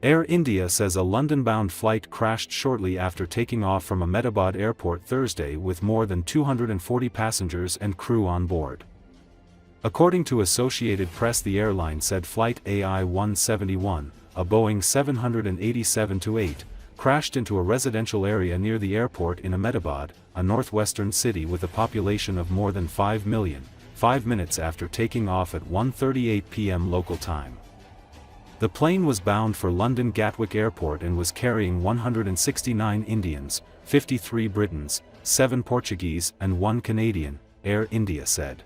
Air India says a London-bound flight crashed shortly after taking off from Ahmedabad airport Thursday with more than 240 passengers and crew on board. According to Associated Press, the airline said flight AI171, a Boeing 787-8, crashed into a residential area near the airport in Ahmedabad, a northwestern city with a population of more than 5 million, 5 minutes after taking off at 1:38 p.m. local time. The plane was bound for London Gatwick Airport and was carrying 169 Indians, 53 Britons, 7 Portuguese and 1 Canadian, Air India said.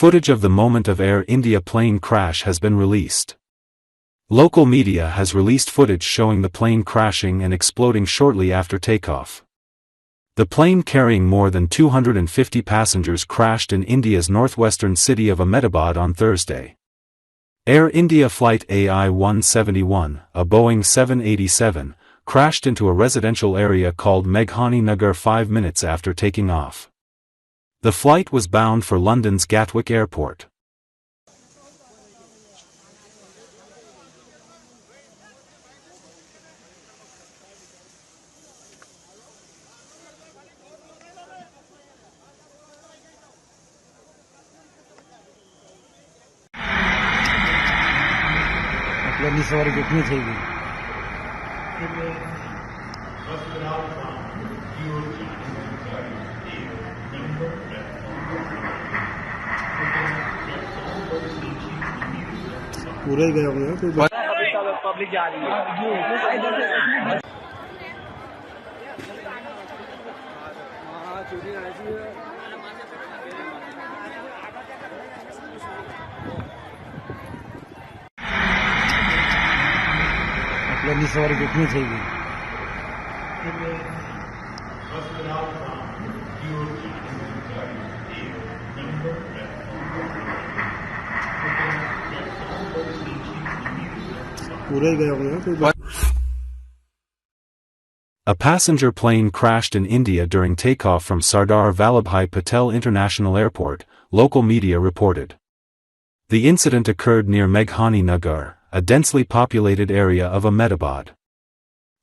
Footage of the moment of Air India plane crash has been released. Local media has released footage showing the plane crashing and exploding shortly after takeoff. The plane carrying more than 250 passengers crashed in India's northwestern city of Ahmedabad on Thursday. Air India flight AI171, a Boeing 787, crashed into a residential area called Meghani Nagar 5 minutes after taking off. The flight was bound for London's Gatwick Airport. पूरा ही गया होगा कोई public जा रही है अपनी सवारी कितनी चाहिए A passenger plane crashed in India during takeoff from Sardar Vallabhbhai Patel International Airport, local media reported. The incident occurred near Meghani Nagar, a densely populated area of Ahmedabad.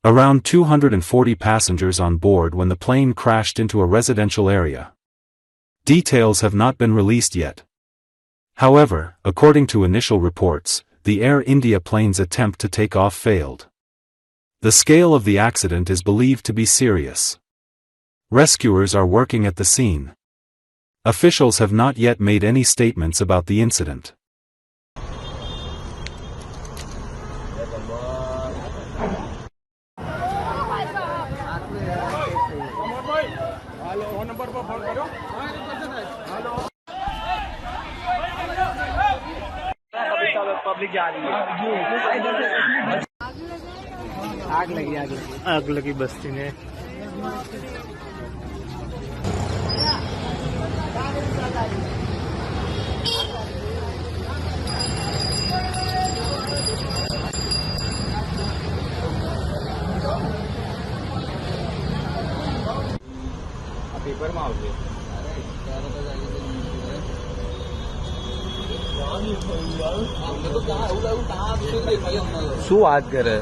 Around 240 passengers on board when the plane crashed into a residential area. Details have not been released yet. However, according to initial reports, the Air India plane's attempt to take off failed. The scale of the accident is believed to be serious. Rescuers are working at the scene. Officials have not yet made any statements about the incident. Public जा रही है आग लगी बस्ती में શું વાત કરે?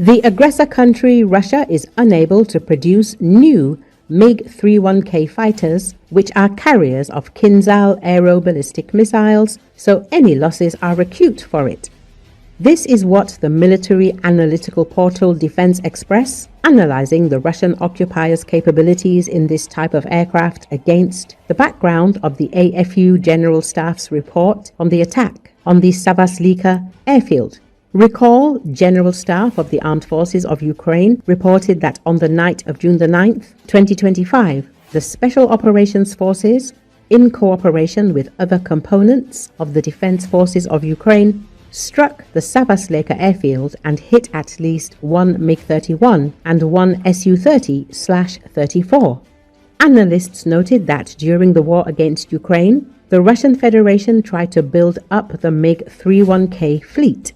The aggressor country, Russia, is unable to produce new MiG-31K fighters, which are carriers of Kinzhal aeroballistic missiles, so any losses are acute for it. This is what the military analytical portal Defense Express, analyzing the Russian occupiers' capabilities in this type of aircraft against the background of the AFU General Staff's report on the attack on the Savaslika airfield. Recall, General Staff of the Armed Forces of Ukraine reported that on the night of June the 9th, 2025, the Special Operations Forces, in cooperation with other components of the Defense Forces of Ukraine, struck the Savaslika airfield and hit at least one MiG-31 and one Su-30/34. Analysts noted that during the war against Ukraine, the Russian Federation tried to build up the MiG-31K fleet.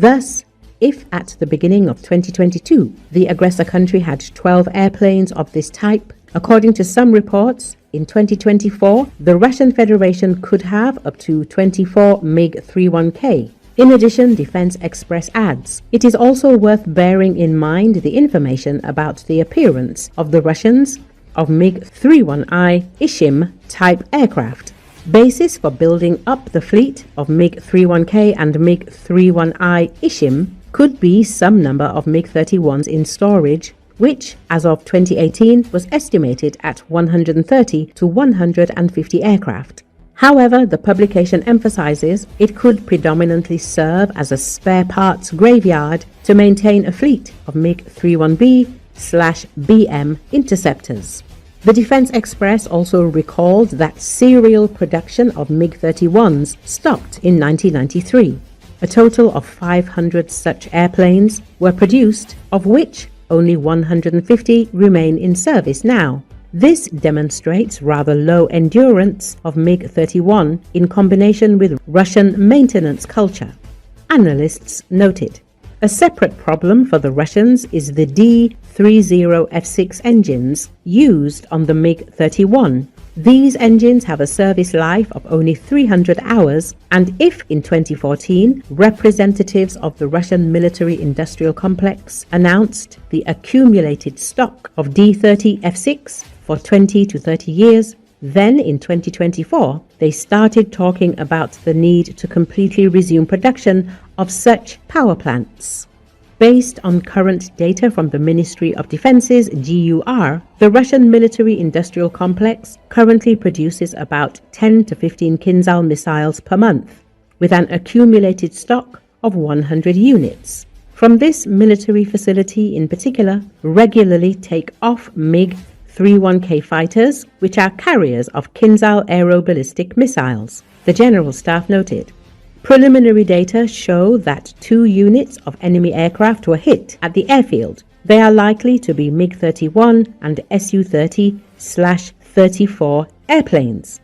Thus, if at the beginning of 2022, the aggressor country had 12 airplanes of this type, according to some reports, in 2024, the Russian Federation could have up to 24 MiG-31K. In addition, Defense Express adds, it is also worth bearing in mind the information about the appearance of the Russians of MiG-31I Ishim type aircraft. Basis for building up the fleet of MiG-31K and MiG-31I Ishim could be some number of MiG-31s in storage, which, as of 2018, was estimated at 130 to 150 aircraft. However, the publication emphasizes it could predominantly serve as a spare parts graveyard to maintain a fleet of MiG-31B/BM interceptors. The Defense Express also recalled that serial production of MiG-31s stopped in 1993. A total of 500 such airplanes were produced, of which only 150 remain in service now. This demonstrates rather low endurance of MiG-31 in combination with Russian maintenance culture. Analysts noted. A separate problem for the Russians is the D-30F6 engines used on the MiG-31. These engines have a service life of only 300 hours, and if in 2014 representatives of the Russian military-industrial complex announced the accumulated stock of D-30F6 for 20 to 30 years, then in 2024 they started talking about the need to completely resume production of such power plants. Based on current data from the Ministry of Defense's GUR, the Russian military-industrial complex currently produces about 10 to 15 Kinzhal missiles per month, with an accumulated stock of 100 units. From this military facility in particular, regularly take off MiG-31K fighters, which are carriers of Kinzhal aeroballistic missiles, the General Staff noted. Preliminary data show that 2 units of enemy aircraft were hit at the airfield. They are likely to be MiG-31 and Su-30/34 airplanes.